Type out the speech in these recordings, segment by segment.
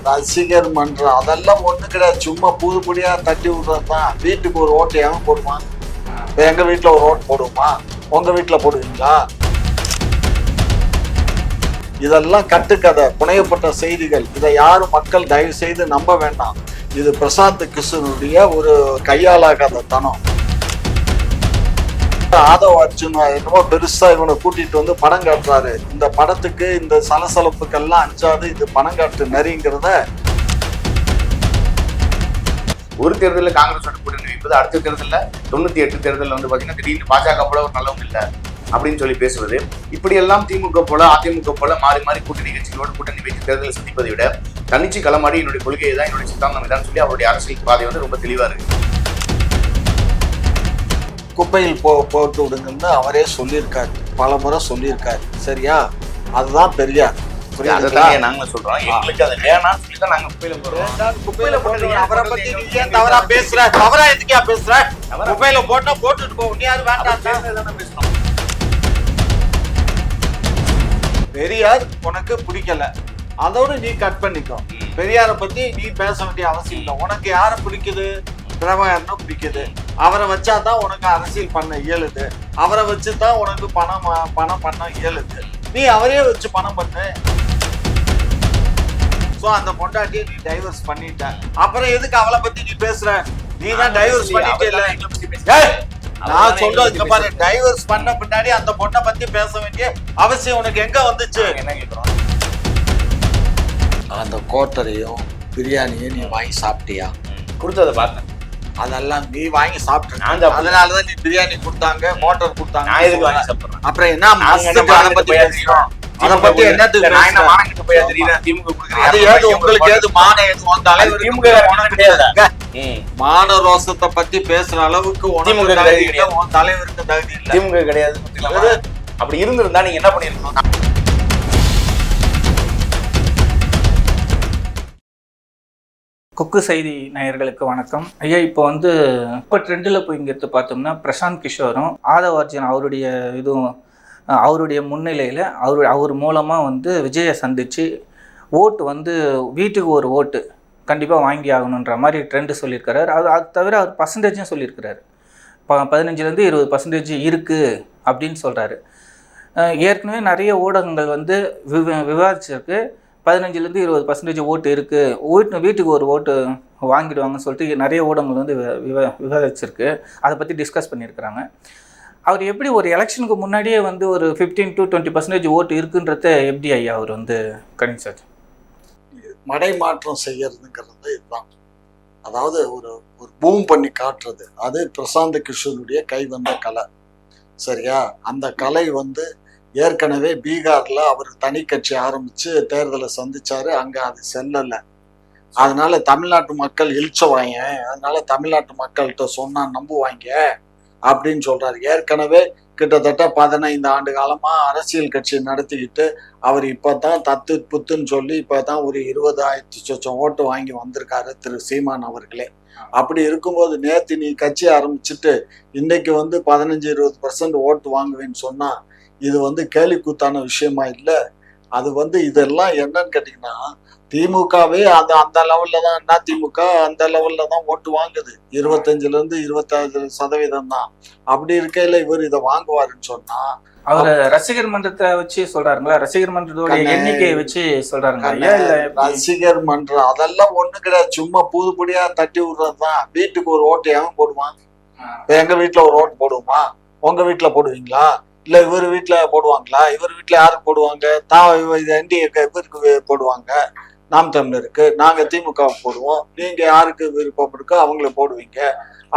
ரசிகர் மன்றம் அதெல்லாம் ஒண்ணு கிடையாது. சும்மா புதுபடியா தட்டி விடுறதுதான். வீட்டுக்கு ஒரு ஓட்டு எவன் போடுவான்? எங்க வீட்டுல ஒரு ஓட்டு போடுவோமா? உங்க வீட்டுல போடுவீங்களா? இதெல்லாம் கட்டுக்கதை, புனையப்பட்ட செய்திகள். இதை யாரும் மக்கள் தயவு செய்து நம்ப வேண்டாம். இது பிரசாந்த் கிஷனுடைய ஒரு கையாளாகாத தனம். ஆதவ் அர்ஜுன் என்னமோ பெருசா இவனை கூட்டிட்டு வந்து படம் காட்டுறாரு. இந்த படத்துக்கு இந்த சலசலப்புக்கெல்லாம் அஞ்சாது இது பணம் காட்டு நரிங்கிறத. ஒரு தேர்தலில் காங்கிரஸோட கூட்டணி வைப்பது, அடுத்த தேர்தலில் 98 தேர்தலில் வந்து பாத்தீங்கன்னா திடீர்னு பாஜக போல ஒரு நல்லவங்க இல்லை அப்படின்னு சொல்லி பேசுவது, இப்படியெல்லாம் திமுக போல அதிமுக போல மாறி மாறி கூட்டணி கட்சிகளோடு கூட்டணி வைத்து தேர்தலை சந்திப்பதை விட தனிச்சு களமாடி என்னுடைய கொள்கையை தான், என்னுடைய சித்தாந்தம் தான் சொல்லி அவருடைய அரசியல் பாதை வந்து ரொம்ப தெளிவா இருக்கு. குப்பையில் போட்டு விடுங்கன்னு அவரே சொல்லியிருக்காரு, பல முறை சொல்லியிருக்காரு. சரியா? அதுதான் பெரியார். நாங்க சொல்றோம், எங்களுக்கு அது வேணாம்னு சொல்லி தான் நாங்க குப்பையில போடுறோம். குப்பையில போட்டு அவரை பத்தி நீ ஏன் தவறா பேசுற? தவறா எதுக்கா பேசுற? குப்பையில போட்டா போட்டுட்டு போ. நீ யாரு வேண்டாம் பேசணும். பெரியார் உனக்கு பிடிக்கல, அதோட நீ கட் பண்ணிக்கோ. பெரியாரை பத்தி நீ பேச வேண்டிய அவசியம் இல்லை. உனக்கு யார பிடிக்குது? பிரபாகரனை பிடிக்குது. அவரை வச்சாதான் உனக்கு அரசியல் பண்ண இயலுது. அவரை வச்சுதான் உனக்கு பணம் பண்ண இயலுது. நீ அவரே வச்சு பணம் பண்ணு. சோ அந்த பொண்டாட்டியை நீ டைவர்ஸ் பண்ணிட்ட. அப்புறம் எதுக்கு அவளை பத்தி நீ பேசுற? நீ தான் டைவர்ஸ் பண்ணிட்டே இல்ல. நான் சொல்றதுக்கு பாரு, டைவர்ஸ் பண்ண பின்னாடி அந்த பொண்ணை பத்தி பேச வேண்டிய அவசியம் உனக்கு எங்க வந்துச்சு? என்ன கேட்கிறோம்? அந்த கோட்டரையும் பிரியாணியும் நீ வாங்கி சாப்பிட்டியா? கொடுத்ததை பார்த்தேன். அதெல்லாம் நீ வாங்கி சாப்பிட்ட. அதனாலதான் நீ பிரியாணி கொடுத்தாங்க, மோட்டர் கொடுத்தாங்க. நான் எதுக்கு வாங்கி சாப்பிடுறேன்? அப்புறம் என்ன அதை பத்தி பேசுறோம்? அதை பத்தி என்னத்துக்கு உங்களுக்கு ஏது மான எது மான ரோசத்தை பத்தி பேசுற அளவுக்கு உனக்கு தலைவருக்கு தகுதி இல்லை. திமுக கிடையாது. அப்படி இருந்திருந்தா நீங்க என்ன பண்ணிருக்கணும்? குக்கு செய்தி நேயர்களுக்கு வணக்கம். ஐயா, இப்போ ட்ரெண்டில் போய் இங்கே எடுத்து பார்த்தோம்னா பிரசாந்த் கிஷோரும் ஆதவ் அர்ஜுன் அவருடைய முன்னிலையில் அவர் மூலமாக விஜயை சந்தித்து ஓட்டு வீட்டுக்கு ஒரு ஓட்டு கண்டிப்பாக வாங்கி ஆகணுன்ற மாதிரி ட்ரெண்டு சொல்லியிருக்கிறார். அது தவிர அவர் பர்சன்டேஜும் சொல்லியிருக்கிறார். 15-20% இருக்குது அப்படின்னு சொல்கிறாரு. ஏற்கனவே நிறைய ஊடகங்கள் விவாதிச்சிருக்கு. 15-20% ஓட்டு இருக்குது, வீட்டுக்கு ஒரு ஓட்டு வாங்கிடுவாங்கன்னு சொல்லிட்டு நிறைய ஊடகங்கள் விவாதிச்சிருக்கு. அதை பற்றி டிஸ்கஸ் பண்ணியிருக்கிறாங்க. அவர் எப்படி ஒரு எலெக்ஷனுக்கு முன்னாடியே ஒரு 15-20% ஓட்டு இருக்குன்றத எப்படி ஐயா அவர் கணிச்சார்? மடை மாற்றம் செய்யறதுங்கிறது இதுதான். அதாவது ஒரு பூம் பண்ணி காட்டுறது. அது பிரசாந்த் கிஷோருடைய கை வந்த கலை. சரியா? அந்த கலை ஏற்கனவே பீகார்ல அவர் தனி கட்சி ஆரம்பிச்சு தேர்தலை சந்திச்சாரு. அங்க அது செல்லல. அதனால தமிழ்நாட்டு மக்கள் இழிச்சவாங்க, அதனால தமிழ்நாட்டு மக்கள்கிட்ட சொன்னா நம்புவாங்க அப்படின்னு சொல்றாரு. ஏற்கனவே கிட்டத்தட்ட 15 ஆண்டு காலமா அரசியல் கட்சி நடத்திக்கிட்டு அவர் இப்பதான் தத்து புத்துன்னு சொல்லி இப்பதான் ஒரு 20,000 ஓட்டு வாங்கி வந்திருக்காரு திரு சீமான் அவர்களே. அப்படி இருக்கும்போது நேத்து நீ கட்சி ஆரம்பிச்சுட்டு இன்னைக்கு 15-20% ஓட்டு வாங்குவேன்னு சொன்னா இது கேலிக்கூத்தான விஷயமா இல்லை. அது இதெல்லாம் என்னன்னு கேட்டீங்கன்னா, திமுகவே அந்த லெவல்ல தான், என்ன திமுக அந்த லெவல்ல தான் ஓட்டு வாங்குது. 25-26% தான். அப்படி இருக்கையில இவர் இதை வாங்குவாருன்னு சொன்னா அவர் ரசிகர் மன்றத்தை வச்சு சொல்றாருங்களா? ரசிகர் மன்றத்தோட எண்ணிக்கையை வச்சு சொல்றாருங்களா? ரசிகர் மன்றம் அதெல்லாம் ஒண்ணு கிடையாது. சும்மா புதுபடியா தட்டி விடுறதுதான். வீட்டுக்கு ஒரு ஓட்டு எவன் போடுவான்? எங்க வீட்டுல ஒரு ஓட்டு போடுவோமா? உங்க வீட்டுல போடுவீங்களா? இல்ல இவர் வீட்டுல போடுவாங்களா? இவர் வீட்டுல யாருக்கு போடுவாங்க? இவருக்கு போடுவாங்க, நாம் தமிழருக்கு. நாங்க திமுக போடுவோம். நீங்க யாருக்கு விருப்பம் இருக்கோ அவங்கள போடுவீங்க.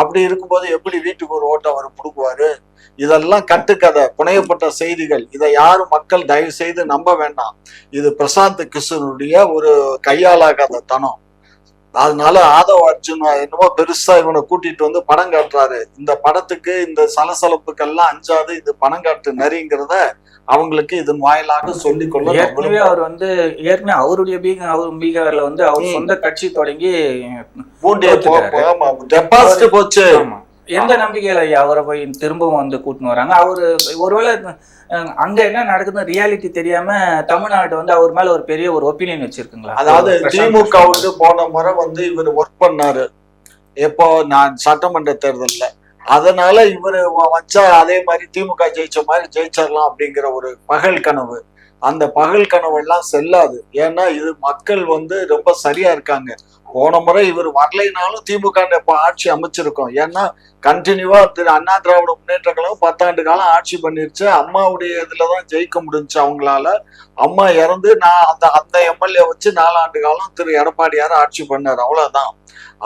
அப்படி இருக்கும்போது எப்படி வீட்டுக்கு ஒரு ஓட்டை அவர் கொடுக்குவாரு? இதெல்லாம் கட்டுக்கதை, புனையப்பட்ட செய்திகள். இதை யாரும் மக்கள் தயவு செய்து நம்ப வேண்டாம். இது பிரசாந்த் கிஷனுடைய ஒரு கையாளாகாத தனம். அதனால ஆதவ் அர்ஜுன் என்னமோ பெருசா இவனை கூட்டிட்டு வந்து படம் காட்டுறாரு. இந்த படத்துக்கு இந்த சலசலப்புக்கெல்லாம் அஞ்சாது இது பணம் காட்டு நரிங்கிறத அவங்களுக்கு இதன் வாயிலாக சொல்லிக்கொள்ள. ஏற்கனவே அவர் ஏற்கனவே அவருடைய பீகார்ல அவர் சொந்த கட்சி தொடங்கி டெபாசிட் போச்சு. எந்த நம்பிக்கையில ஐயா அவரை போய் திரும்பவும் வந்து கூட்டின்னு வராங்க? அவரு ஒருவேளை அங்க என்ன நடக்குதுன்னு ரியாலிட்டி தெரியாம தமிழ்நாடு வந்து அவர் மேல ஒரு பெரிய ஒரு ஒப்பீனியன் வச்சிருக்குங்களா? அதாவது திமுக வந்து போன முறை வந்து இவர் ஒர்க் பண்ணாரு எப்போ நான் சட்டமன்ற தேர்தல்ல, அதனால இவரு வச்சா அதே மாதிரி திமுக ஜெயிச்ச மாதிரி ஜெயிச்சிடலாம் அப்படிங்கிற ஒரு பகல் கனவு. அந்த பகல் கனவு எல்லாம் செல்லாது. ஏன்னா இது மக்கள் வந்து ரொம்ப சரியா இருக்காங்க. போன முறை இவர் வரலைனாலும் திமுக இப்ப ஆட்சி அமைச்சிருக்கோம். ஏன்னா கண்டினியூவா திரு அண்ணா திராவிட முன்னேற்ற கழகம் 10 ஆண்டு காலம் ஆட்சி பண்ணிருச்சு. அம்மாவுடைய இதுலதான் ஜெயிக்க முடிஞ்சுச்சு அவங்களால. அம்மா இறந்து நான் அந்த எம்எல்ஏ வச்சு 4 ஆண்டு காலம் திரு எடப்பாடியார் ஆட்சி பண்ணார், அவ்வளவுதான்.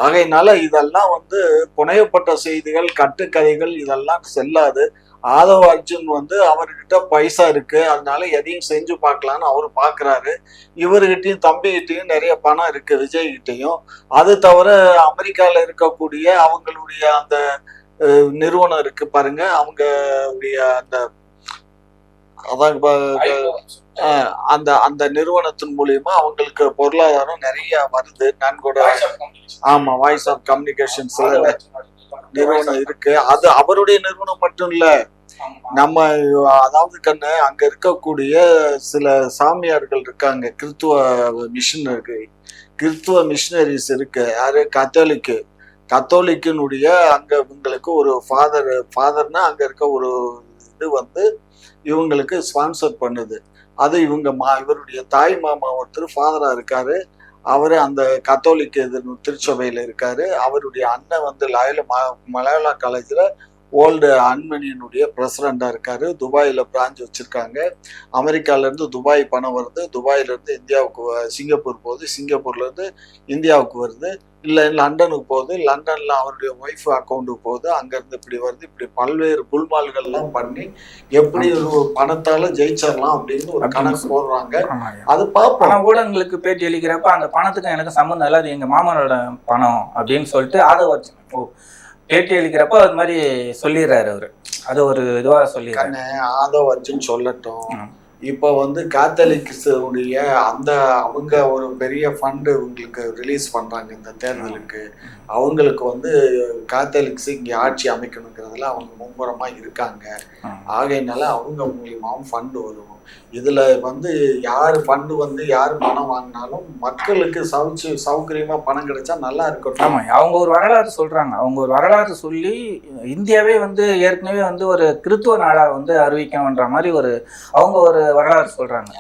ஆகையினால இதெல்லாம் வந்து புனையப்பட்ட செய்திகள், கட்டுக்கதைகள் இதெல்லாம் செல்லாது. ஆதவ அர்ஜுன் வந்து அவர்கிட்ட பைசா இருக்கு, அதனால எதையும் செஞ்சு பார்க்கலான்னு அவரு பாக்குறாரு. இவர்கிட்டயும் தம்பிகிட்டையும் நிறைய பணம் இருக்கு, விஜய்கிட்டையும். அது தவிர அமெரிக்கால இருக்கக்கூடிய அவங்களுடைய அந்த நிறுவனம் இருக்கு பாருங்க, அவங்களுடைய அந்த அந்த அந்த நிறுவனத்தின் மூலியமா அவங்களுக்கு பொருளாதாரம் நிறைய வருது. நன்கொட ஆமா, வாய்ஸ் ஆஃப் கம்யூனிகேஷன்ஸ் நிறுவனம் இருக்கு. அது அவருடைய நிறுவனம் மட்டும் இல்ல, நம்ம அதாவது கண்ணு அங்க இருக்கக்கூடிய சில சாமியார்கள் இருக்காங்க, கிறிஸ்துவ மிஷினரிஸ் இருக்கு. யாரு? கத்தோலிக்கினுடைய அங்க இவங்களுக்கு ஒரு ஃபாதர்னா அங்க இருக்க ஒரு இது வந்து இவங்களுக்கு ஸ்பான்சர் பண்ணுது. அது இவருடைய தாய் மாமா ஒருத்தர் ஃபாதரா இருக்காரு. அவரு அந்த கத்தோலிக்க திருச்சபையில இருக்காரு. அவருடைய அண்ணன் வந்து மலையாள காலேஜ்ல ஓல்டு அன்மனியனுடைய பிரசிடண்டா இருக்காரு. துபாயில பிரான்ச் வச்சிருக்காங்க. அமெரிக்கால இருந்து துபாய் பணம் வருது, துபாயில இருந்து இந்தியாவுக்கு சிங்கப்பூர் போகுது, சிங்கப்பூர்ல இருந்து இந்தியாவுக்கு வருது, இல்ல லண்டனுக்கு போகுது, லண்டன்ல அவருடைய ஒய்ஃப் அக்கௌண்ட்டுக்கு போகுது, அங்க இருந்து இப்படி வருது. இப்படி பல்வேறு குல்மால்கள் எல்லாம் பண்ணி எப்படி ஒரு பணத்தால ஜெயிச்சிடலாம் அப்படின்னு ஒரு கணக்கு போடுறாங்க. அது பார்ப்போம். ஊடகங்களுக்கு பேட்டி அளிக்கிறப்ப அந்த பணத்துக்கு எனக்கு சம்பந்தம் இல்லை, அது எங்க மாமனோட பணம் அப்படின்னு சொல்லிட்டு அதை வச்சு பேட்டி அளிக்கிறப்ப அது மாதிரி சொல்லிடுறாரு அவரு. அது ஒரு இதுவா சொல்லிடுறாரு. ஆதவ அர்ஜுன் சொல்லட்டும். இப்போ வந்து கேத்தலிக்ஸுடைய அந்த அவங்க ஒரு பெரிய ஃபண்டு இவங்களுக்கு ரிலீஸ் பண்றாங்க இந்த தேர்தலுக்கு. அவங்களுக்கு வந்து கேத்தலிக்ஸ் இங்கே ஆட்சி அமைக்கணுங்கிறதுல அவங்க மும்முரமா இருக்காங்க. ஆகையினால அவங்க மூலியமாவும் ஃபண்டு வரும். இதுல வந்து யார் ஃபண்டு வந்து யார் பணம் வாங்கினாலும் மக்களுக்கு சௌகரியமா பணம் கிடைச்சா நல்லா இருக்கட்டும். ஆமா, அவங்க ஒரு வரலாறு சொல்றாங்க. அவங்க ஒரு வரலாறு சொல்லி இந்தியாவே வந்து ஏற்கனவே வந்து ஒரு கிறித்துவ நாடா வந்து அறிவிக்கணும்ன்ற மாதிரி அவங்க ஒரு வரலாறு சொல்றாங்க.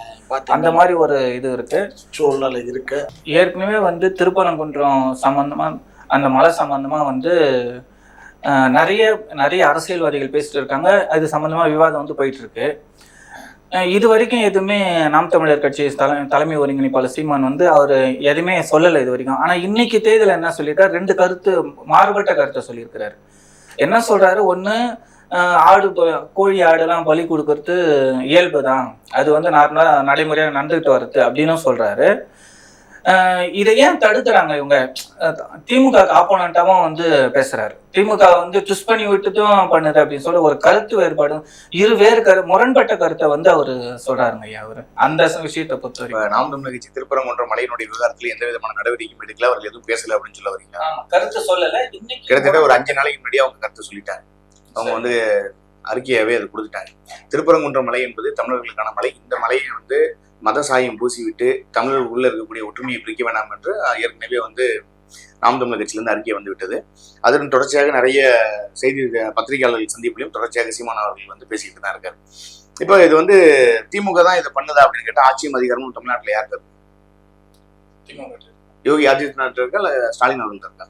அந்த மாதிரி ஒரு இது இருக்கு, சூழ்நிலை இருக்கு. ஏற்கனவே வந்து திருப்பரங்குன்றம் சம்பந்தமா அந்த மலை சம்பந்தமா வந்து நிறைய அரசியல்வாதிகள் பேசிட்டு இருக்காங்க. அது சம்பந்தமா விவாதம் வந்து போயிட்டு இருக்கு. இது வரைக்கும் எதுவுமே நாம் தமிழர் கட்சி தலைமை ஒருங்கிணைப்பாளர் சீமான் வந்து அவர் எதுவுமே சொல்லலை இது வரைக்கும். ஆனா இன்னைக்கு தேர்தல் என்ன சொல்லியிருக்காரு, 2 மாறுபட்ட கருத்தை சொல்லியிருக்கிறாரு. என்ன சொல்றாரு, ஒண்ணு கோழி ஆடுலாம் பலி கொடுக்கறது இயல்பு தான், அது வந்து நார்மலா நடைமுறையாக நடந்துகிட்டு வருது அப்படின்னு சொல்றாரு. இதை ஏன் தடுக்கிறாங்க இவங்க? திமுக ஆப்போனண்டாவும் வந்து பேசுறாரு. திமுக வந்து ட்விஸ்ட் பண்ணி விட்டுட்டும் பண்ணுது அப்படின்னு சொல்லி ஒரு கருத்து வேறுபாடு, முரண்பட்ட கருத்தை வந்து அவரு சொல்றாருங்க ஐயா. அவரு அந்த விஷயத்தை பொறுத்த வரைக்கும் நாம் தமிழர் கட்சி திருப்பரங்குன்றம் மலையினுடைய விவகாரத்துல எந்த விதமான நடவடிக்கையும் எடுக்கல, அவர்கள் எதுவும் பேசல அப்படின்னு சொல்ல வரீங்க? கருத்து சொல்லல. கிட்டத்தட்ட ஒரு 5 நாளைக்கு முன்னாடி அவங்க கருத்து சொல்லிட்டாங்க. அவங்க வந்து அறிக்கையாவே அது கொடுத்துட்டாங்க. திருப்பரங்குன்றம் மலை என்பது தமிழர்களுக்கான மலை. இந்த மலையை வந்து மத சாயம் பூசிவிட்டு தமிழர்களுக்குள்ள இருக்கக்கூடிய ஒற்றுமையை பிரிக்க வேண்டாம் என்று ஏற்கனவே வந்து நாம் தமிழர் கட்சியிலிருந்து அறிக்கை வந்து விட்டது. அதன் தொடர்ச்சியாக நிறைய செய்தி பத்திரிகையாளர்கள் சந்திப்பிலையும் தொடர்ச்சியாக சீமான் அவர்கள் வந்து பேசிக்கிட்டு தான் இருக்காரு. இப்போ இது வந்து திமுக தான் இதை பண்ணுதா அப்படின்னு கேட்டால் ஆட்சியும் அதிகாரமும் தமிழ்நாட்டில் யாருக்கு இருக்கு? யோகி ஆதித்யநாத் இருக்கா இல்ல ஸ்டாலின் அவர்கள் இருக்கா?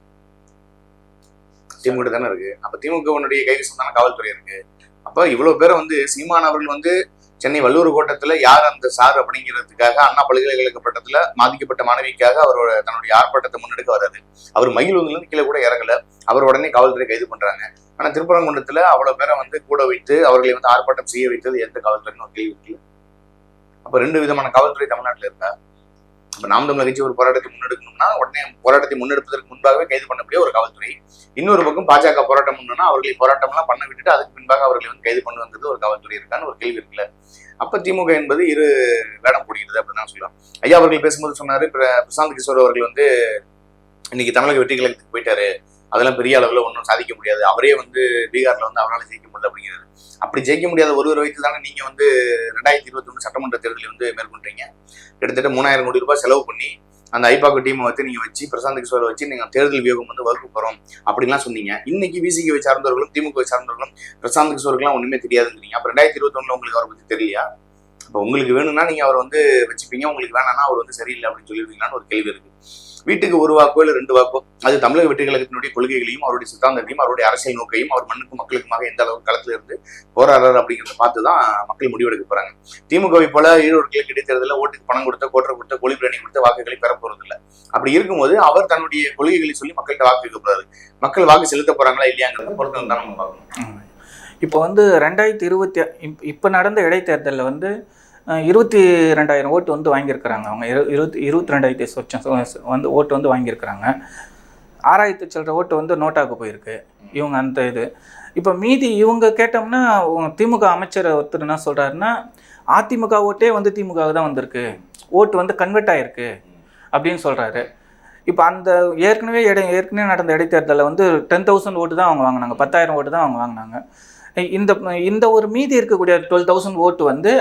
திமுக தானே இருக்கு. அப்ப திமுகவுடைய கைவசம் தானே காவல்துறை இருக்கு. அப்ப இவ்வளவு பேரை வந்து சீமான் அவர்கள் வந்து சென்னை வல்லூர் கோட்டத்துல யார் அந்த சார் அப்படிங்கிறதுக்காக அண்ணா பல்கலைக்கழக பட்டத்துல பாதிக்கப்பட்ட மாணவிக்காக அவரோட தன்னுடைய ஆர்ப்பாட்டத்தை முன்னெடுக்க வராது. அவர் மகிழ்வுலேருந்து கீழே கூட இறங்கல. அவர் உடனே காவல்துறை கைது பண்றாங்க. ஆனா திருப்பரங்குன்றத்துல அவ்வளவு பேரை வந்து கூட வைத்து அவர்களை வந்து ஆர்ப்பாட்டம் செய்ய வைத்தது எந்த காவல்துறைன்னு ஒரு கேள்வி இருக்கு. அப்ப 2 விதமான காவல்துறை தமிழ்நாட்டில் இருக்கா? அப்ப நாம் தமிழர் கட்சி ஒரு போராட்டத்தை முன்னெடுக்கணும்னா உடனே போராட்டத்தை முன்னெடுப்பதற்கு முன்பாகவே கைது பண்ணக்கூடிய ஒரு காவல்துறை. இன்னொரு பக்கம் பாஜக போராட்டம் பண்ணணும்னா அவர்களை போராட்டம் எல்லாம் பண்ண விட்டுட்டு அதுக்கு பின்பாக அவர்களை வந்து கைது பண்ணு வந்தது ஒரு காவல்துறை இருக்கான்னு ஒரு கேள்வி இருக்குல்ல. அப்ப திமுக என்பது இரு வேடம் போடுகிறது அப்படின்னு தான் சொல்லலாம். ஐயா அவர்கள் பேசும்போது சொன்னாரு, பிரசாந்த் கிஷோர் அவர்கள் வந்து இன்னைக்கு தமிழக வெற்றி கழகத்துக்கு போயிட்டாரு, அதெல்லாம் பெரிய அளவில் ஒன்றும் சாதிக்க முடியாது, அவரே வந்து பீகார்ல வந்து அவரால் ஜெயிக்க முடியல அப்படிங்கிறது. அப்படி ஜெயிக்க முடியாத ஒருவரை வைத்து தானே நீங்க வந்து 2021 சட்டமன்ற தேர்தலை வந்து மேற்கொண்டீங்க. கிட்டத்தட்ட 3000 கோடி ரூபாய் செலவு பண்ணி அந்த ஐபாக்கு டீமை வந்து நீங்க வச்சு பிரசாந்த் கிஷோரை வச்சு நீங்க தேர்தல் வியூகம் வந்து வகுக்க போறோம் அப்படின்லாம் சொன்னீங்க. இன்னைக்கு விசிகவை சார்ந்தவர்களும் திமுகவை சார்ந்தவர்களும் பிரசாந்த் கிஷோருக்குலாம் ஒண்ணுமே தெரியாதுங்கிறீங்க. அப்ப 2021 உங்களுக்கு அவரை பத்தி தெரியலையா? அப்ப உங்களுக்கு வேணும்னா நீங்க அவரை வந்து வச்சுப்பீங்க, உங்களுக்கு வேணாம்னா அவர் வந்து சரியில்லை அப்படின்னு சொல்லிடுவீங்களான்னு ஒரு கேள்வி இருக்கு. வீட்டுக்கு ஒரு வாக்கோ இல்லை 2 வாக்கோ அது தமிழக வெற்றி கழகத்தினுடைய கொள்கைகளையும் அவருடைய சித்தாந்தத்தையும் அவருடைய அரசியல் நோக்கையும் அவர் மண்ணுக்கும் மக்களுக்குமாக எந்த அளவுக்கு களத்துல இருந்து போராடுறாரு அப்படிங்கிறத பார்த்து தான் மக்கள் முடிவெடுக்க போறாங்க. திமுகவை போல ஈரோடுகளுக்கு இடைத்தேர்தலில் ஓட்டுக்கு பணம் கொடுத்த, கோட்டை கொடுத்த, கோழி பிரியாணி கொடுத்த வாக்குகளை பெற போறது இல்லை. அப்படி இருக்கும்போது அவர் தன்னுடைய கொள்கைகளை சொல்லி மக்கள்கிட்ட வாக்கு கேட்க போறாரு. மக்கள் வாக்கு செலுத்த போறாங்களா இல்லையாங்கிறத பொறுத்து தான் நம்ம பார்க்கணும். இப்போ வந்து 2020 இப்போ நடந்த இடைத்தேர்தலில் வந்து 22,000 ஓட்டு வந்து வாங்கியிருக்கிறாங்க. அவங்க 22,000 சொச்சம் வந்து ஓட்டு வந்து வாங்கியிருக்கிறாங்க. 6,000 சில்லற ஓட்டு வந்து நோட்டாவுக்கு போயிருக்கு இவங்க அந்த இது. இப்போ மீதி இவங்க கேட்டோம்னா திமுக அமைச்சர் ஒருத்தர் என்ன சொல்கிறாருன்னா, அதிமுக ஓட்டே வந்து திமுகவுக்கு தான் வந்திருக்கு, ஓட்டு வந்து கன்வெர்ட் ஆகிருக்கு அப்படின்னு சொல்கிறாரு. இப்போ அந்த ஏற்கனவே நடந்த இடைத்தேர்தலில் வந்து 10,000 ஓட்டு தான் அவங்க வாங்கினாங்க, 10,000 ஓட்டு தான் அவங்க வாங்கினாங்க. இந்த ஒரு மீதி இருக்கக்கூடிய 12,000 ஓட்டு வந்து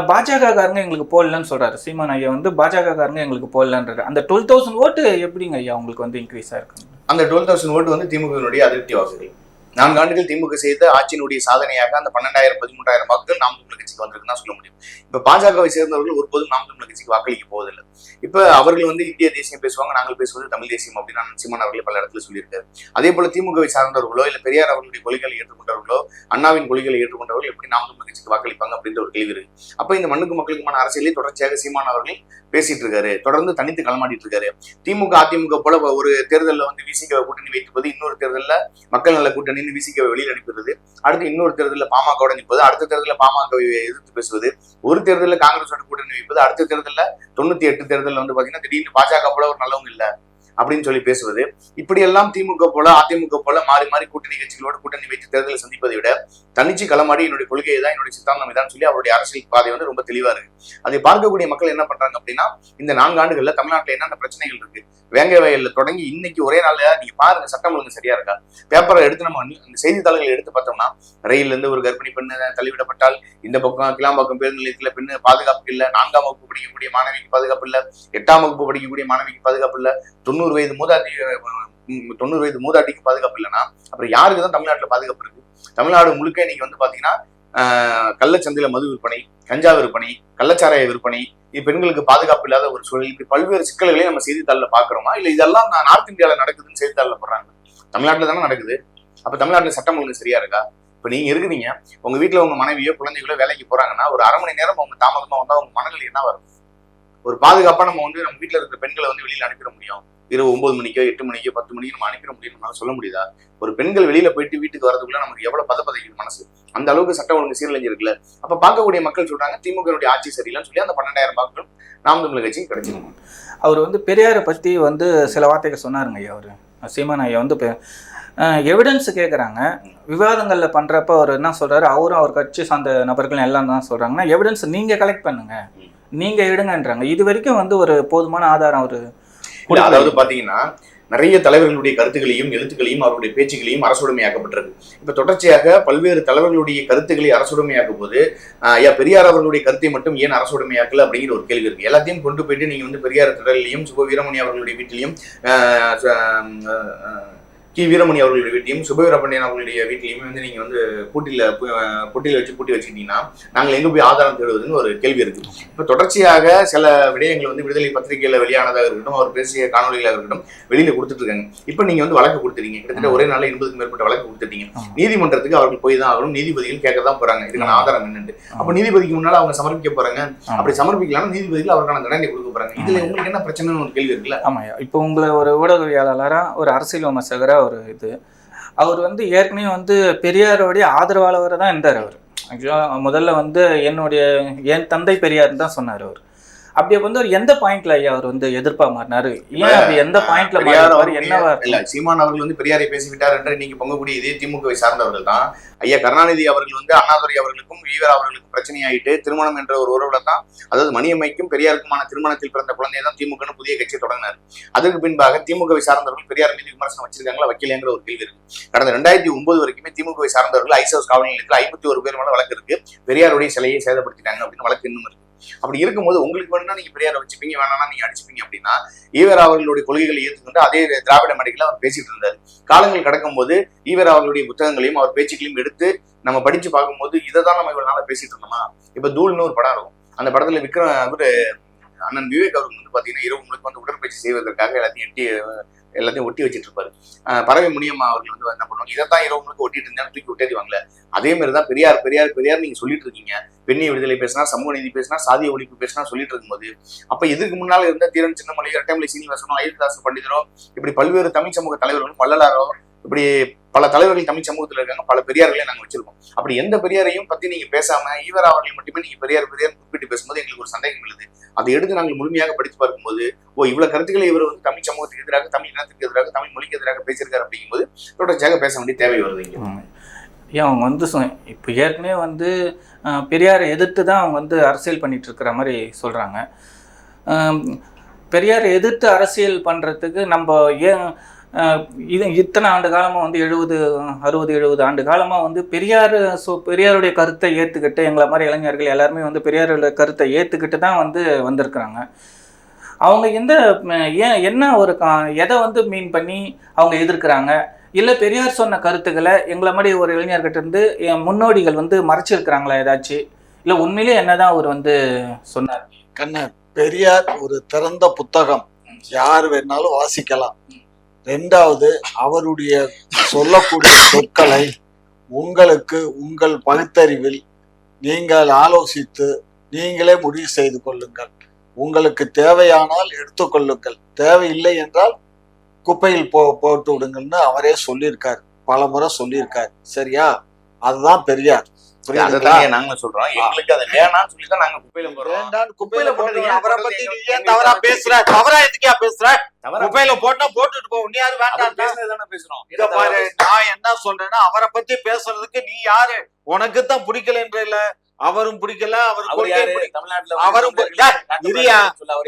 பாஜகக்காரங்க எங்களுக்கு போடலன்னு சொல்கிறாரு சீமான் ஐயா. வந்து பாஜகக்காரங்க எங்களுக்கு போடலன்றாரு. அந்த 12,000 ஓட்டு எப்படிங்க ஐயா உங்களுக்கு வந்து இன்க்ரீஸ் ஆயிருக்கு? அந்த 12,000 ஓட்டு வந்து திமுகவினுடைய அதிருப்தி வாக்குகள். 4 ஆண்டுகள் திமுக செய்த ஆட்சியினுடைய சாதனையாக அந்த 12,000 13,000 வாக்குகள் நாம் தமிழர் கட்சிக்கு வந்திருக்குன்னு தான் சொல்ல முடியும். இப்ப பாஜகவை சேர்ந்தவர்கள் ஒருபோதும் நாம் தமிழர் கட்சிக்கு வாக்களிக்க போவதில்லை. இப்ப அவர்கள் வந்து இந்திய தேசியம் பேசுவாங்க, நாங்கள் பேசுவது தமிழ் தேசியம் அப்படின்னு சீமான் அவர்கள் பல இடத்துல சொல்லியிருக்காரு. அதே போல திமுகவை சார்ந்தவர்களோ இல்ல பெரியார் அவர்களுடைய கொள்கைகளை ஏற்றுக்கொண்டவர்களோ அண்ணாவின் கொள்கைகளை ஏற்றுக்கொண்டவர்கள் எப்படி நாம் தமிழர் கட்சிக்கு வாக்களிப்பாங்க அப்படின்ற ஒரு கேள்வி இருக்கு. அப்ப இந்த மண்ணுக்கு மக்களுக்குமான அரசியலை தொடர்ச்சியாக சீமான் அவர்கள் பேசிட்டு இருக்காரு, தொடர்ந்து தனித்து களமாடிட்டு இருக்காரு. திமுக அதிமுக போல ஒரு தேர்தலில் வந்து விசிகவை கூட்டணி வைத்துப்பது, இன்னொரு தேர்தலில் மக்கள் நல கூட்டணி விசிகவை வெளியில் அனுப்புறது, அடுத்து இன்னொரு தேர்தலில் பாமக நிற்பது, அடுத்த தேர்தலில் பாமகவை எதிர்த்து பேசுவது, ஒரு தேர்தலில் காங்கிரஸோட கூட்டணி வைப்பது, அடுத்த தேர்தலில் 98 தேர்தலில் வந்து பாத்தீங்கன்னா திடீர்னு பாஜக போல ஒரு நல்லவங்க இல்ல அப்படின்னு சொல்லி பேசுவது, இப்படியெல்லாம் திமுக போல அதிமுக போல மாறி மாறி கூட்டணி கட்சிகளோட கூட்டணி வைத்து தேர்தலை சந்திப்பதை விட தனிச்சு களமாடி என்னுடைய கொள்கையை தான் என்னுடைய சித்தாந்தம் இதான் சொல்லி அவருடைய அரசியல் பாதை வந்து ரொம்ப தெளிவா இருக்கு. அதை பார்க்கக்கூடிய மக்கள் என்ன பண்றாங்க அப்படின்னா, இந்த 4 ஆண்டுகள்ல தமிழ்நாட்டில் என்னென்ன பிரச்சனைகள் இருக்கு, வேங்கை வயல்ல தொடங்கி இன்னைக்கு ஒரே நாள்ல நீங்க பாருங்க சட்டம் ஒழுங்கு சரியா இருக்கா? பேப்பரை எடுத்து நம்ம இந்த செய்தித்தாள்களை எடுத்து பார்த்தோம்னா, ரயில்ல இருந்து ஒரு கர்ப்பிணி பெண்ணு தள்ளிவிடப்பட்டால், இந்த பக்கம் கிளாம்பாக்கம் பேருந்து நிலையத்துல பெண்ணு பாதுகாப்பு இல்ல, 4ஆம் வகுப்பு படிக்கக்கூடிய மாணவிக்கு பாதுகாப்பு இல்ல, 8ஆம் வகுப்பு படிக்கக்கூடிய மாணவிக்கு பாதுகாப்பு இல்ல, 90 வயது மூதாட்டிக்கு பாதுகாப்பு இல்லைன்னா அப்புறம் யாருக்கு தான் தமிழ்நாட்டுல பாதுகாப்பு இருக்கு? தமிழ்நாடு முழுக்க இன்னைக்கு வந்து பாத்தீங்கன்னா கள்ளச்சந்தையில மது விற்பனை, கஞ்சா விற்பனை, கள்ளச்சாராய விற்பனை, பெண்களுக்கு பாதுகாப்பு இல்லாத ஒரு சூழல், இப்படி பல்வேறு சிக்கல்களையும் நம்ம செய்தித்தாளில் பாக்குறோமா? இல்ல இதெல்லாம் நார்த் இந்தியாவில நடக்குதுன்னு செய்தித்தாளில் போடுறாங்க, தமிழ்நாட்டுல தானே நடக்குது. அப்ப தமிழ்நாட்டுல சட்டம் ஒழுங்கு சரியா இருக்கா? இப்ப நீங்க இருக்கிறீங்க, உங்க வீட்டுல உங்க மனைவியோ குழந்தைகளோ வேலைக்கு போறாங்கன்னா ஒரு அரை மணி நேரம் அவங்க தாமதமா வந்தா உங்க மனநிலை என்ன வரும்? ஒரு பாதுகாப்பா நம்ம வந்து நம்ம வீட்டுல இருக்கிற பெண்களை வந்து வெளியில அனுப்பிட முடியும்? இரவு 9 மணிக்கோ 8 மணிக்கோ 10 மணிக்கோ நம்ம அனுப்பிட முடியும் சொல்ல முடியுதா? ஒரு பெண்கள் வெளியில போயிட்டு வீட்டுக்கு வரதுக்குள்ள நமக்கு எவ்வளவு பதப்பதைக்குது மனசு, அந்த அளவுக்கு சட்டம் ஒழுங்கு சீரழிஞ்சிருக்குல்ல. அப்ப பார்க்கக்கூடிய மக்கள் சொல்றாங்க திமுக ஆட்சி சரியில்லைன்னு சொல்லி அந்த 12,000 வாக்குகள் நாம் தமிழர் கட்சிக்கு கிடைச்சிருக்கும். அவர் வந்து பெரியாரை பத்தி வந்து சில வார்த்தைகள் சொன்னாருங்க ஐயா. அவரு சீமான் ஐயா வந்து எவிடன்ஸ் கேட்குறாங்க, விவாதங்களில் பண்ணுறப்ப அவர் என்ன சொல்றாரு, அவரும் அவர் கட்சி சார்ந்த நபர்கள் எல்லாம் தான் சொல்றாங்கன்னா எவிடன்ஸ் நீங்க கலெக்ட் பண்ணுங்க, நீங்க எடுங்கன்றாங்க. இது வரைக்கும் வந்து ஒரு போதுமான ஆதாரம் ஒரு அதாவது பாத்தீங்கன்னா நிறைய தலைவர்களுடைய கருத்துக்களையும் எழுத்துக்களையும் அவருடைய பேச்சுகளையும் அரசுடைமையாக்கப்பட்டிருக்கு. இப்ப தொடர்ச்சியாக பல்வேறு தலைவர்களுடைய கருத்துக்களை அரசுடைமையாக்கும் போது ஐயா பெரியார் அவர்களுடைய கருத்தை மட்டும் ஏன் அரசுடைமையாக்கல அப்படிங்கிற ஒரு கேள்வி இருக்கு. எல்லாத்தையும் கொண்டு போயிட்டு நீங்க வந்து பெரியார் திடலையும் சுப வீரமணி அவர்களுடைய வீட்டிலையும் வீரமணி அவர்களுடைய வீட்டையும் சுபவீரபாண்டியன் அவர்களுடைய வீட்டையுமே வந்து நீங்க வந்து பூட்டில வச்சு பூட்டி வச்சுக்கிட்டீங்கன்னா நாங்கள் எங்க போய் ஆதாரம் தேடுவதுன்னு ஒரு கேள்வி இருக்கு. இப்ப தொடர்ச்சியாக சில விடயங்கள் வந்து விடுதலை பத்திரிகையில வெளியானதாக இருக்கட்டும், அவர் பேசிய காணொலிகளாக இருக்கட்டும் வெளியில கொடுத்துட்டு இருக்காங்க. இப்ப நீங்க வந்து வழக்கு கொடுத்துட்டீங்க, கிட்டத்தட்ட ஒரே நாள் 80க்கும் மேற்பட்ட வழக்கு கொடுத்துட்டீங்க. நீதிமன்றத்துக்கு அவர்கள் போய் தான் ஆகணும், நீதிபதிகள் கேட்கதான் போறாங்க இதுக்கான ஆதாரம் என்னன்னு. அப்ப நீதிபதிக்கு முன்னால அவங்க சமர்ப்பிக்க போறாங்க, அப்படி சமர்ப்பிக்கலாம் நீதிபதிகள் அவருக்கான தண்டனை கொடுக்க போறாங்க. இதுல உங்களுக்கு என்ன பிரச்சனைன்னு ஒரு கேள்வி இருக்குல்ல. ஆமாயா, இப்போ உங்களை ஒரு ஊடகவியலாளரா ஒரு அரசியல் விமர்சகரா ஒரு இது, அவர் வந்து ஏற்கனவே வந்து பெரியாரோடைய ஆதரவாளராக தான் இருந்தார். அவர் ஆக்சுவலாக முதல்ல வந்து என் தந்தை பெரியார்னு தான் சொன்னார் அவர். அப்படி வந்து ஒரு எந்த பாயிண்ட்ல ஐயா அவர் வந்து எதிர்ப்பா மாறினாரு? ஏன் அப்படி எந்த பாயிண்ட்ல மாறினாரு? என்னவா இல்ல சீமான் அவர்கள் வந்து பெரியாரை பேசிவிட்டார் என்று நீங்க பொங்கக்கூடிய இதே திமுகவை சார்ந்தவர்கள் தான். ஐயா கருணாநிதி அவர்கள் வந்து அண்ணாதுரை அவர்களுக்கும் ஈவர் அவர்களுக்கும் பிரச்சனையாயிட்டு திருமணம் என்ற ஒரு உறவுல தான், அதாவது மணியம்மைக்கும் பெரியாருக்குமான திருமணத்தில் பிறந்த குழந்தையை தான் திமுக புதிய கட்சியை தொடங்கினார். அதற்கு பின்பாக திமுகவை சார்ந்தவர்கள் பெரியார் மீது விமர்சனம் வச்சிருக்காங்களா வைக்கலைங்கிற ஒரு கேள்வி இருக்கு. கடந்த 2009 வரைக்குமே திமுகவை சார்ந்தவர்கள் ஐசோஸ் காவல் நிலையத்தில் 51 பேர் மேல வழக்கு இருக்கு. பெரியாருடைய சிலையை சேதப்படுத்திட்டாங்க அப்படின்னு வழக்கு இன்னும் இருக்கு. அப்படி இருக்கும்போது உங்களுக்கு வேணும்னா நீங்க பெரியாரை வச்சுப்பீங்க, வேணாம்னா நீங்க அடிச்சுப்பீங்க அப்படின்னா ஈவர் அவர்களுடைய கொள்கைகளை ஏற்றுக்கொண்டு அதே திராவிட மேடைகளை அவர் பேசிட்டு இருந்தார். காலங்கள் கடக்கும் போது ஈவர் அவர்களுடைய புத்தகங்களையும் அவர் பேச்சுக்களையும் எடுத்து நம்ம படிச்சு பார்க்கும்போது இதை தான் நம்ம இவ்வளவு நாளா பேசிட்டு இருந்தோமா. இப்ப தூள்னு ஒரு படம் இருக்கும். அந்த படத்துல அவரு அண்ணன் விவேக் அவருக்கு வந்து பாத்தீங்கன்னா இரவு முழுக்க வந்து உடற்பயிற்சி செய்வதற்காக எல்லாத்தையும் ஒட்டி வச்சுட்டு இருப்பாரு. பறவை முனியம்மா அவர்கள் வந்து என்ன பண்ணுவாங்க, இதைத்தான் இரவு முழுக்க ஒட்டிட்டு இருந்தாலும் தூக்கி ஒட்டேறிவாங்களே. அதே மாதிரிதான் பெரியார் பெரியார் பெரியார் நீங்க சொல்லிட்டு இருக்கீங்க. பெண்ணிய விடுதலை பேசினா, சமூக நீதி பேசினா, சாதிய ஒழிப்பு பேசினா சொல்லிட்டு இருக்கும்போது, அப்ப இதுக்கு முன்னால இருந்த தீரன் சின்னமலை, இரட்டைமலை சீனிவாசனோ, அயோத்திதாச பண்டிதரோ, இப்படி பல்வேறு தமிழ் சமூக தலைவர்களும், வள்ளலாரோ, இப்படி பல தலைவர்கள் தமிழ் சமூகத்துல இருக்காங்க. பல பெரியார்களே நாங்க வச்சிருக்கோம். அப்படி எந்த பெரியாரையும் பத்தி நீங்க பேசாம ஈவர் அவர்கள் மட்டுமே நீங்க பெரியார் பெரியார் குறிப்பிட்டு பேசும்போது எங்களுக்கு ஒரு சந்தேகம் எழுது. அதை எடுத்து நாங்கள் முழுமையாக படித்து பார்க்கும்போது, இவ்வளவு கருத்துக்களை இவர் வந்து தமிழ் சமூகத்துக்கு எதிராக, தமிழ் இனத்துக்கு எதிராக, தமிழ் மொழிக்கு எதிராக பேசியிருக்காரு அப்படிங்கும்போது தொடர்ச்சியாக பேச வேண்டிய தேவை வருது. ஏன் அவங்க வந்து இப்போ ஏற்கனவே வந்து பெரியாரை எதிர்த்து தான் அவங்க வந்து அரசியல் பண்ணிட்டு இருக்கிற மாதிரி சொல்றாங்க. பெரியாரை எதிர்த்து அரசியல் பண்றதுக்கு நம்ம ஏன் இத்தனை ஆண்டு காலமாக வந்து 60-70 ஆண்டு காலமாக வந்து பெரியாருடைய கருத்தை ஏற்றுக்கிட்டு, எங்களை மாதிரி இளைஞர்கள் எல்லாருமே வந்து பெரியாருடைய கருத்தை ஏற்றுக்கிட்டு தான் வந்து வந்திருக்கிறாங்க. அவங்க என்ன ஒரு எதை வந்து மீன் பண்ணி அவங்க எதிர்க்கிறாங்க? இல்லை பெரியார் சொன்ன கருத்துக்களை எங்களை மாதிரி ஒரு இளைஞர்கிட்ட இருந்து முன்னோடிகள் வந்து மறைச்சிருக்கிறாங்களா ஏதாச்சும்? இல்லை உண்மையிலே என்னதான் அவர் வந்து சொன்னார்? கண்ணன், பெரியார் ஒரு திறந்த புத்தகம், யார் வேணாலும் வாசிக்கலாம். ரெண்டாவது, அவருடைய சொல்லக்கூடிய சொற்களை உங்களுக்கு உங்கள் பகுத்தறிவில் நீங்கள் ஆலோசித்து நீங்களே முடிவு செய்து கொள்ளுங்கள். உங்களுக்கு தேவையானால் எடுத்துக்கொள்ளுங்கள், தேவையில்லை என்றால் குப்பையில் போட்டு விடுங்கள்னு அவரே சொல்லியிருக்காரு, பல முறை சொல்லியிருக்காரு. சரியா? அதுதான் பெரியார். நாங்களும் சொல்றோம், எங்களுக்கு அதை வேணாம்னு சொல்லிதான் நாங்க குப்பையில போடுறீங்க. அவரை பத்தி நீ ஏன் தவறா பேசுற? தவறா எதுக்கா பேசுற? குப்பையில போட்டா போட்டுட்டு போ. நீ யாரு? வேண்டாம் பேசுறதுதானே பேசுறோம். இத பாரு, நான் என்ன சொல்றேன்னா, அவரை பத்தி பேசுறதுக்கு நீ யாரு? உனக்கு தான் பிடிக்கலன்ற இல்ல, அவரும் பிடிக்கல, அவரும்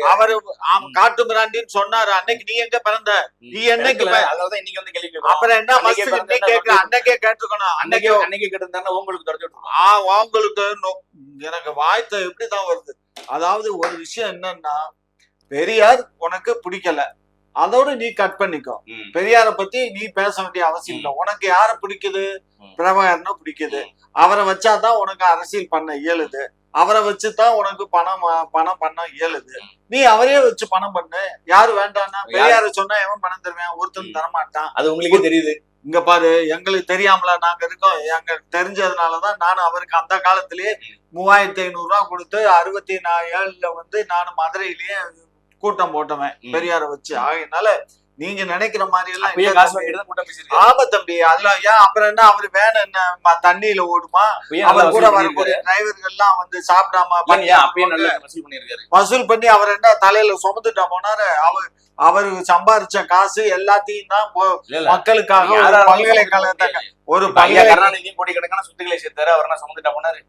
அவரு காட்டு மிராண்டின்னு சொன்னாரு. அன்னைக்கு நீ எங்க பிறந்த? நீ என்னைக்கு? அப்புறம் என்ன கேட்க? அன்னைக்கே கேட்டுக்கணும். அன்னைக்கு கேட்டு உங்களுக்கு உங்களுக்கு எனக்கு வாய்த்த எப்படிதான் வருது. அதாவது ஒரு விஷயம் என்னன்னா, பெரியார் உனக்கு பிடிக்கல, அதோட நீ கட் பண்ணிக்கோ. பெரியார பத்தி நீ பேச வேண்டிய அவசியம் இல்லை. உனக்கு யார பிடிக்குது? பிரபாகரனை பிடிக்குது. அவரை வச்சாதான் உனக்கு அரசியல் பண்ண இயலுது. அவரை வச்சுதான் உனக்கு பணம் பண்ண இயலுது. நீ அவரே வச்சு பணம் பண்ணு. யாரு வேண்டாம்னா? பெரியார சொன்னா எவன் பணம் தருவேன்? ஒருத்தன் தரமாட்டான். அது உங்களுக்கே தெரியுது. இங்க பாரு, எங்களுக்கு தெரியாமல நாங்க இருக்கோம். எங்களுக்கு தெரிஞ்சதுனாலதான் நானும் அவருக்கு அந்த காலத்திலேயே 3500 ரூபாய் கொடுத்து 67 வந்து நான் மதுரையிலேயே கூட்டம் போட்டவன் பெரியார வச்சு. ஆகையினால நீங்க நினைக்கிற மாதிரி எல்லாம் ஆமா தம்பி. அதுல ஏன் அப்புறம் என்ன, அவரு வேணும் என்ன தண்ணியில ஓடுமா? அவர் கூட வரக்கூடிய டிரைவர்கள் எல்லாம் வந்து சாப்பிடாம வசூல் பண்ணி அவர் என்ன தலையில சுமந்துட்டா போனாரு? அவரு சம்பாரிச்ச காசு எல்லாத்தையும் தான் மக்களுக்காக பல்கலைக்கழகத்தை ஒரு கருணாநிதியும் கோடிக்கணக்கான சொத்துக்களை சேர்த்தாரு. அவர் என்ன சுமந்துட்டா போனாரு?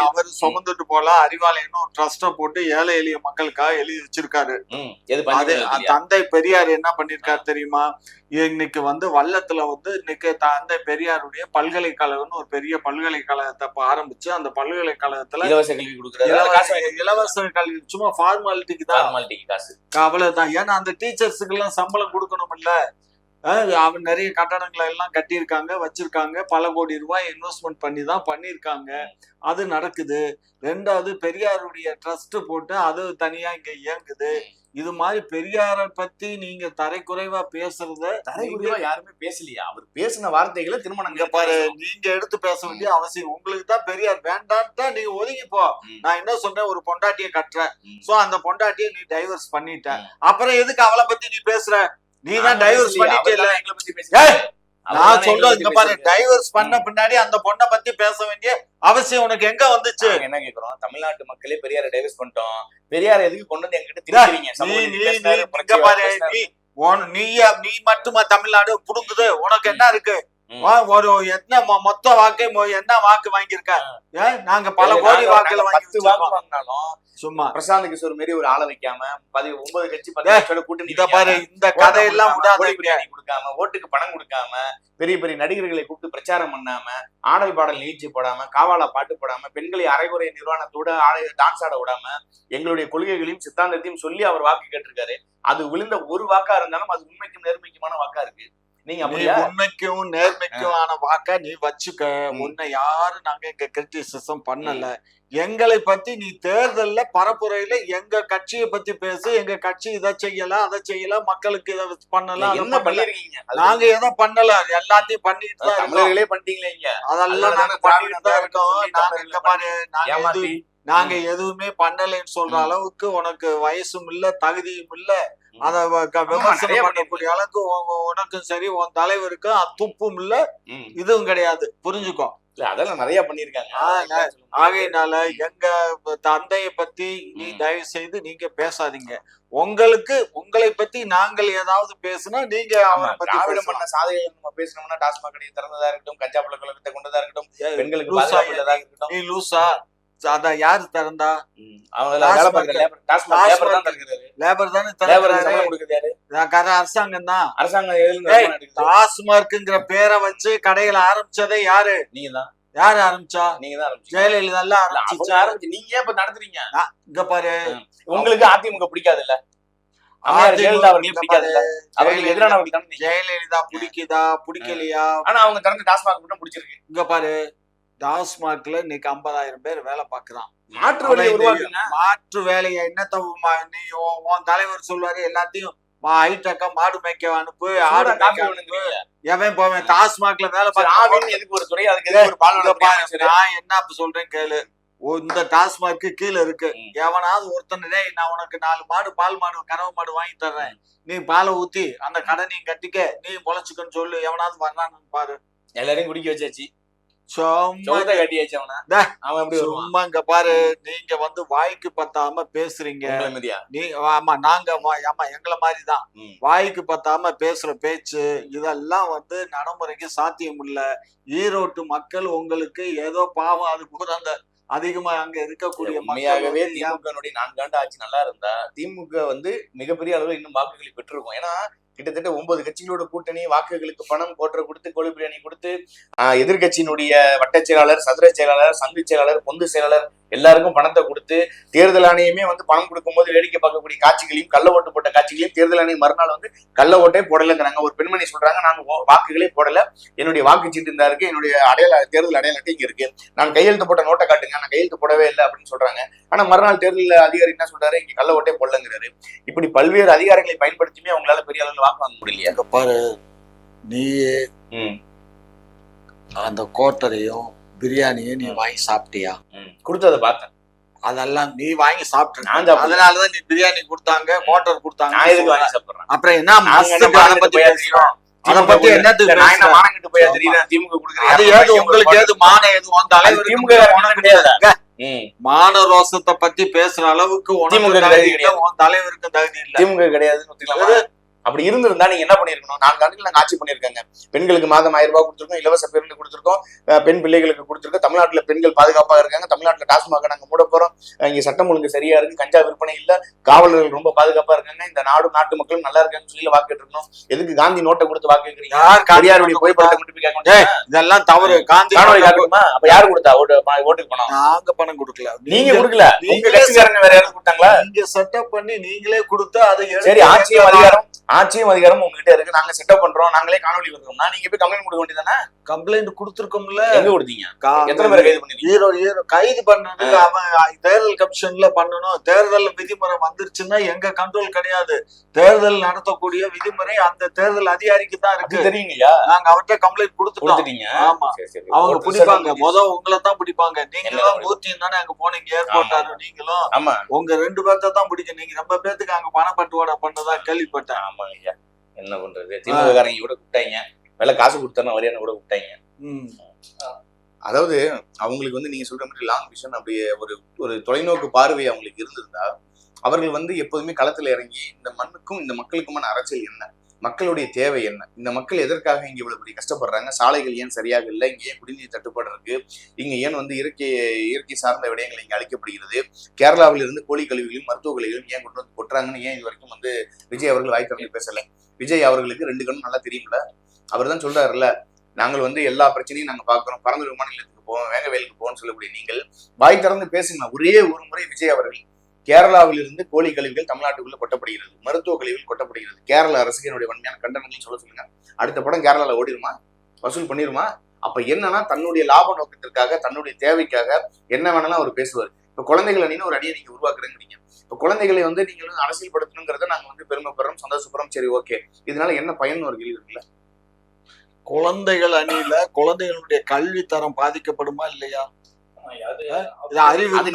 அவர் சுமந்துட்டு போல அறிவாலயம் ஒரு ட்ரஸ்ட போட்டு ஏழை எளிய மக்களுக்காக எழுதி வச்சிருக்காரு. தந்தை பெரியார் என்ன பண்ணிருக்காரு தெரியுமா? இன்னைக்கு வந்து வல்லத்துல வந்து இன்னைக்கு தந்தை பெரியாருடைய பல்கலைக்கழகம்னு ஒரு பெரிய பல்கலைக்கழகத்தை ஆரம்பிச்சு, அந்த பல்கலைக்கழகத்துல இலவச கல்வி கொடுக்குறாரு. இலவச கல்வி சும்மா ஃபார்மாலிட்டிக்கு தான், அவ்வளவுதான். ஏன்னா அந்த டீச்சர்ஸுக்கு எல்லாம் சம்பளம் கொடுக்கணும் இல்ல. அவர் நிறைய கட்டடங்களை எல்லாம் கட்டியிருக்காங்க, வச்சிருக்காங்க. பல கோடி ரூபாய் இன்வெஸ்ட்மெண்ட் பண்ணி தான் பண்ணியிருக்காங்க. அது நடக்குது. ரெண்டாவது, பெரியாருடைய ட்ரஸ்ட் போட்டு அது தனியா இங்க இயங்குது. இது மாதிரி பெரியாரை பத்தி நீங்க தரைக்குறைவா பேசுறத தரைக்குறைவா யாருமே பேசலையா? அவர் பேசின வார்த்தைகளை திருமணம் பாரு, நீங்க எடுத்து பேச வேண்டிய அவசியம். உங்களுக்கு தான் பெரியார் வேண்டான்னு தான் நீங்க ஒதுங்கிப்போ. நான் என்ன சொல்றேன், ஒரு பொண்டாட்டியை கட்டுறேன். சோ அந்த பொண்டாட்டியை நீ டைவர்ஸ் பண்ணிட்ட, அப்புறம் எதுக்கு அவளை பத்தி நீ பேசுற? நீ தான் டைவர்ஸ் பண்ணிட்டே இல்ல. நான் சொல்றேன் இங்க பாரு, டைவர்ஸ் பண்ண பின்னாடி அந்த பொண்ணை பத்தி பேச வேண்டிய அவசியம் உனக்கு எங்க வந்துச்சு? என்ன கேக்குறோம், தமிழ்நாட்டு மக்களே பெரியாரை டைவர்ஸ் பண்ணிட்டோம், பெரியார் எதுக்கு கொண்டு வந்து எங்கிட்ட திணிக்கிறீங்க? நீ மட்டுமா தமிழ்நாடு புடுங்குது? உனக்கு என்ன இருக்கு? ஒரு என்ன மொத்த வாக்கை என்ன வாக்கு வாங்கியிருக்க? நாங்க பல கோடி வாக்குல வாங்கினாலும் சும்மா பிரசாந்த் கிஷோர் மாரி ஒரு ஆளை வைக்காம 9 கட்சி 10 கட்சியோட கூட்டணி பாரு, இந்த கதையெல்லாம் பிரியாணி கொடுக்காம, ஓட்டுக்கு பணம் கொடுக்காம, பெரிய பெரிய நடிகர்களை கூப்பிட்டு பிரச்சாரம் பண்ணாம, ஆடல் பாடல் நிகழ்ச்சி போடாம, காவாலா பாட்டு போடாம, பெண்களை அரைகுறை நிர்வாணத்தோட டான்ஸ் ஆட விடாம, எங்களுடைய கொள்கைகளையும் சித்தாந்தத்தையும் சொல்லி அவர் வாக்கு கேட்டிருக்காரு. அது விழுந்த ஒரு வாக்கா இருந்தாலும் அது உண்மைக்கும் நேர்மைக்குமான வாக்கா இருக்கு. நீங்க உண்மைக்கும் நேர்மைக்கும் ஆன வாக்க நீ வச்சுக்க. உன்னை யாரும் நாங்க இங்க கிரிட்டிசிசம் பண்ணல. எங்களை பத்தி நீ தேர்தல்ல பரப்புரையில எங்க கட்சியை பத்தி பேசு, எங்க கட்சி இதை செய்யலாம் அதை செய்யலாம், மக்களுக்கு இதை பண்ணலாம், என்ன பண்ணிருக்கீங்க? நாங்க எதை பண்ணல, எல்லாத்தையும் பண்ணிட்டு தான் தமிழர்களே பண்ணிட்டீங்களே இங்க. அதெல்லாம் நாங்க பண்ணிட்டு தான் இருக்கோம். நாங்க இங்க பாரு, நாங்க எதுவுமே பண்ணலைன்னு சொல்ற அளவுக்கு உனக்கு வயசும் இல்ல, தகுதியும் இல்ல, அத விமர்சனம் பண்ணக்கூடிய அளவுக்கு உனக்கும் சரி உன் தலைவருக்கும் துப்பும் இல்ல, இதுவும் கிடையாது. புரிஞ்சுக்கோ. அதெல்லாம் நிறைய பண்ணிருக்காங்க. ஆகையினால எங்க தந்தையை பத்தி நீ தயவு செய்து நீங்க பேசாதீங்க. உங்களை பத்தி நாங்கள் ஏதாவது பேசுனா நீங்க திராவிடம் பண்ண சாதனைகள் நம்ம பேசணும்னா டாஸ்மாக் கடையை திறந்ததா இருக்கட்டும், கஞ்சா பழக்கத்தை கொண்டதா இருக்கட்டும், பெண்களுக்கு பாதுகாப்புள்ளதா இருக்கட்டும். நீ லூசா? அத யாரு திறந்தா? லேபர் தானே அரசாங்கம் தான். டாஸ்மார்க்ங்கிற பேரை வச்சு கடைகளை ஆரம்பிச்சதே யாரு? நீங்க தான். யாரு ஆரம்பிச்சா? நீங்க தான். ஜெயலலிதா ஆரம்பிச்சு நீங்க ஏன் இப்ப நடத்துறீங்க? இங்க பாரு, உங்களுக்கு அதிமுக பிடிக்காது இல்ல? ஜெயலலிதா பிடிக்குதா பிடிக்கலையா? ஆனா அவங்க திறந்து டாஸ்மாக் மட்டும் பிடிச்சிருக்கு. இங்க பாரு, டாஸ்மாக்ல இன்னைக்கு 50,000 பேர் வேலை பாக்குறான். மாற்று வேலையை உருவாக்குங்க. மாற்று வேலையை என்னத்த நீ உன் தலைவர் சொல்லுவாரு, எல்லாத்தையும் ஹைடெக்கா மாடு மேய்க்க அனுப்பு, ஆடு அனுப்பு, எவன் போவேன் டாஸ்மாக்ல வேலை பார்க்க. எதுக்கு ஒரு துறை, அதுக்கு ஒரு பால். நான் என்ன சொல்றேன் கேளு. இந்த டாஸ்மாக்கு கீழே இருக்கு, எவனாவது ஒருத்தனே நான் உனக்கு 4 மாடு பால் மாடு கறவை மாடு வாங்கி தர்றேன், நீ பாலை ஊத்தி அந்த கடனையும் கட்டிக்க, நீ பொழைச்சுக்கன்னு சொல்லு, எவனாவது வர்றான்னு பாரு. எல்லாரையும் குடிக்க வச்சாச்சு, சும்மா இங்க பாரு, நீங்க வாய்க்கு பத்தாம பேசுறீங்க. நீ ஆமா, நாங்க ஆமா எங்களை மாதிரிதான் வாய்க்கு பத்தாம பேசுற பேச்சு இதெல்லாம் நடைமுறைக்கு சாத்தியம் இல்ல. ஈரோட்டு மக்கள் உங்களுக்கு ஏதோ பாவம், அது கூட அந்த அதிகமா அங்க இருக்கக்கூடிய உண்மையாகவே திமுக 4 ஆண்டு ஆட்சி நல்லா இருந்தா திமுக மிகப்பெரிய அளவில் இன்னும் வாக்குகளை பெற்றிருக்கும். ஏன்னா கிட்டத்தட்ட 9 கட்சிகளோட கூட்டணி, வாக்குகளுக்கு பணம் போற்ற கொடுத்து, கோழி பிரியாணி கொடுத்து, எதிர்கட்சியினுடைய வட்டச் செயலாளர், சதுர செயலாளர், சங்கு செயலாளர், பொந்து செயலாளர் எல்லாருக்கும் பணத்தை கொடுத்து, தேர்தல் ஆணையமே பணம் கொடுக்கும்போது வேடிக்கை பார்க்கக்கூடிய காட்சிகளையும், கள்ள ஓட்டு போட்ட காட்சிகளையும், தேர்தல் ஆணையம் மறுநாள் கள்ள ஓட்டே போடலைங்கிறாங்க. ஒரு பெண்மணி சொல்றாங்க, நான் வாக்குகளே போடல, என்னுடைய வாக்குச்சீட்டு இருந்தா இருக்கு, என்னுடைய தேர்தல் அடையாள அட்டை இங்க இருக்கு, நான் கையெழுத்து போட்ட நோட்டை காட்டுங்க, நான் கையெழுத்து போடவே இல்லை அப்படின்னு சொல்றாங்க. ஆனா மறுநாள் தேர்தல் அதிகாரி என்ன சொல்றாரு, இங்க கள்ள ஓட்டே போடலங்கிறாரு. இப்படி பல்வேறு அதிகாரங்களை பயன்படுத்தியுமே அவங்களால பெரிய அளவில் வாக்கு வாங்க முடியலையா? பாரு, நீ அந்த கோட்டரையும் பிரியாணியும் நீ வாங்கி சாப்பிட்டியா? கொடுத்ததை பார்த்தேன். அதெல்லாம் நீ வாங்கி சாப்பிட்டு, அதனாலதான் நீ பிரியாணி கொடுத்தாங்க, கோட்டர் கொடுத்தாங்க. அப்புறம் என்ன அதை பத்தி பேசுறோம்? அதை பத்தி என்னத்துக்கு உங்களுக்கு ஏது மான எது தலைவர் மான ரோசத்தை பத்தி பேசுற அளவுக்கு உனக்கு தலைவருக்கு தகுதி இல்லை. திமுக கிடையாது. அப்படி இருந்திருந்தா நீங்க என்ன பண்ணிருக்கணும்? 4 ஆண்டுகள் நாங்க ஆட்சி பண்ணிருக்காங்க. பெண்களுக்கு மாதம் 1000 ரூபாய் கொடுத்துருக்கோம், இலவச பேருந்து கொடுத்துருக்கோம், பெண் பிள்ளைகளுக்கு கொடுத்துருக்கோம். தமிழ்நாட்டுல பெண்கள் பாதுகாப்பாக இருக்காங்க. தமிழ்நாட்டுல டாஸ்மாக நாங்க மூட போறோம். இங்க சட்டம் ஒழுங்கு சரியா இருக்கு, கஞ்சா விற்பனை இல்ல, காவலர்கள் ரொம்ப பாதுகாப்பா இருக்காங்க, இந்த நாட்டு மக்களும் நல்லா இருக்காங்கன்னு சொல்லி வாக்கு இருக்கணும். எதுக்கு காந்தி நோட்டை கொடுத்து வாக்கு கேட்கறீங்க? பெரியாருடைய புகைப்படத்தை மட்டும் கேட்க இதெல்லாம் தவறு. காந்தி அப்ப யாரு கொடுத்தா ஓட்டுக்கு பணம்? நாங்க பணம் கொடுக்கல, நீங்க கொடுக்கல, உங்க கட்சிக்காரங்க வேற யாரும் கொடுத்தாங்களா? நீங்க செட்டப் பண்ணி நீங்களே கொடுத்து அதை சரி, ஆட்சியும் அதிகாரம் உங்ககிட்ட இருக்கு, நாங்க செட்டப் பண்றோம், நாங்களே காணொலி வருகிறோம்னா நீங்க போய் கம்ப்ளைண்ட் கொடுக்க வேண்டியதானே? கம்ப்ளைண்ட் கொடுத்துருக்கோம்ல. எங்க கொடுத்தீங்க? எத்தனை பேர் கைது பண்ணீங்க? கைது பண்ணது அவன் தேர்தல் கமிஷன்ல பண்ணணும். தேர்தல் விதிமுறை வந்துருச்சுன்னா எங்க கண்ட்ரோல் கிடையாது. தேர்தல் நடத்தக்கூடிய விதிமுறை அந்த தேர்தல் அதிகாரிக்கு தான் இருக்கு. தெரியுங்கய்யா, நாங்க அவர்கிட்ட கம்ப்ளைண்ட் கொடுத்துட்டீங்க. ஆமா, அவங்க பிடிப்பாங்க, உங்களை தான் பிடிப்பாங்க. நீங்களும் மூர்த்தியும் தானே அங்க போனீங்க, ஏர்போர்ட் நீங்களும். ஆமா, உங்க 2 பேர்த்த தான் பிடிக்கும். நீங்க ரொம்ப பேத்துக்கு அங்க பணப்பட்டுவாடா பண்ணதா கேள்விப்பட்டேன். ஆமா ஐயா, என்ன பண்றது, திமுக காரங்க கூட கூப்பிட்டாங்க, வேலை காசு கொடுத்தா வரியான கூட விட்டாங்க. ம். அதாவது அவங்களுக்கு வந்து நீங்க சொல்ற மாதிரி லாங் விஷன், அப்படியே ஒரு ஒரு தொலைநோக்கு பார்வை அவங்களுக்கு இருந்திருந்தா அவர்கள் வந்து எப்போதுமே களத்துல இறங்கி இந்த மண்ணுக்கும் இந்த மக்களுக்குமான அரசியல் என்ன, மக்களுடைய தேவை என்ன, இந்த மக்கள் எதற்காக இங்க இவ்வளவு பெரிய கஷ்டப்படுறாங்க, சாலைகள் ஏன் சரியாக இல்லை, இங்க ஏன் குடிநீர் தட்டுப்பாடு இருக்கு, இங்க ஏன் வந்து இயற்கை சார்ந்த விடயங்கள் இங்க அளிக்கப்படுகிறது, கேரளாவில் இருந்து கோழி கழிவுகளும் மருத்துவ கழிவுகளும் ஏன் கொண்டு வந்து கொட்டுறாங்கன்னு ஏன் இது வரைக்கும் வந்து விஜய் அவர்கள் வாய் திறந்து பேசல. விஜய் அவர்களுக்கு 2 கண்ணும் நல்லா தெரியும்ல. அவர் தான் சொல்றாருல்ல, நாங்கள் வந்து எல்லா பிரச்சனையும் நாங்க பாக்குறோம், பரந்தூர் விமான நிலையத்துக்கு போவோம், வேங்கவேலுக்கு போவோம்னு சொல்லக்கூடிய நீங்கள் வாய் திறந்து பேசுங்க. ஒரே ஒரு முறை விஜய் அவர்கள் கேரளாவில் இருந்து கோழி கழிவுகள் தமிழ்நாட்டுக்குள்ள கொட்டப்படுகிறது, மருத்துவ கழிவுகள் கொட்டப்படுகிறது, கேரள அரசுக்கு என்னுடைய வன்மையான கண்டனங்கள் சொல்லுங்க. அடுத்த படம் கேரளால ஓடிடுமா, வசூல் பண்ணிருமா? அப்ப என்னன்னா தன்னுடைய லாப நோக்கத்திற்காக, தன்னுடைய தேவைக்காக என்ன வேணாலும் அவர் பேசுவார். இப்ப குழந்தைகள் அணின்னு ஒரு அணியை நீங்க உருவாக்குறீங்க. இப்ப குழந்தைகளை வந்து நீங்க வந்து அரசியல்படுத்தணுங்கிறத நாங்க வந்து பெருமைப்படுறோம், சந்தோஷப்படுறோம். சரி, ஓகே, இதனால என்ன பயன் ஒரு கேள்வி இருக்குல்ல. குழந்தைகள் அணியில குழந்தைகளுடைய கல்வி தரம் பாதிக்கப்படுமா இல்லையா?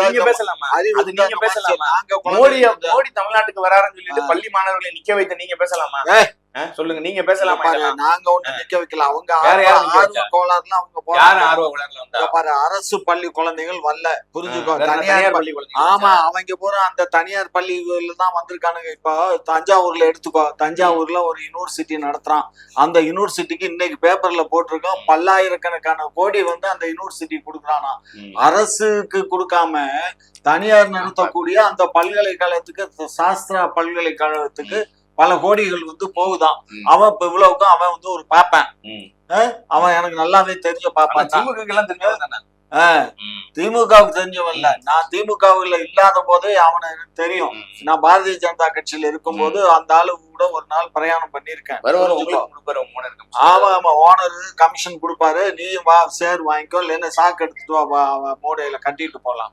நீங்க பேசலாமா? மோடி தமிழ்நாட்டுக்கு வராருன்னு சொல்லிட்டு பள்ளி மாணவர்களை நிக்க வைத்த நீங்க பேசலாமா? சொல்லுங்க, நீங்க பேசலாமா? நாங்க ஒண்ணு நிக்க வைக்கல. அவங்க கோளாறுல அவங்க பாரு, அரசு பள்ளி குழந்தைகள் வரல, புரிஞ்சுக்கோ. தனியார் பள்ளி, ஆமா, அவங்க பூரா அந்த தனியார் பள்ளிகள்ல தான் வந்திருக்கானுங்க. இப்போ தஞ்சாவூர்ல எடுத்துக்கோ, தஞ்சாவூர்ல ஒரு யூனிவர்சிட்டி நடத்துறான். அந்த யூனிவர்சிட்டிக்கு இன்னைக்கு பேப்பர்ல போட்டிருக்கோம், பல்லாயிரக்கணக்கான கோடி வந்து அந்த யூனிவர்சிட்டி கொடுக்குறானா. அரசுக்கு கொடுக்காம தனியார் நடத்தக்கூடிய அந்த பல்கலைக்கழகத்துக்கு, சாஸ்திரா பல்கலைக்கழகத்துக்கு பல கோடிகள் வந்து போகுதான். அவன் இப்ப இவ்வளவுக்கும் அவன் வந்து ஒரு பாப்பேன், அவன் எனக்கு நல்லாவே தெரிஞ்ச பாப்பான். திமுகவுக்கு தெரிஞ்சவன் இல்ல, நான் திமுகவுல இல்லாத போதே அவனை எனக்கு தெரியும். நான் பாரதிய ஜனதா கட்சியில இருக்கும் போது அந்த ஆளு கூட ஒரு நாள் பிரயாணம் பண்ணிருக்கேன். ஆமா ஆமா, ஓனர் கமிஷன் கொடுப்பாரு, நீயும் வா, சேர் வாங்கிக்கோ, இல்லைன்னா சாக்கு எடுத்துட்டு வா, மூடையில கட்டிட்டு போலாம்.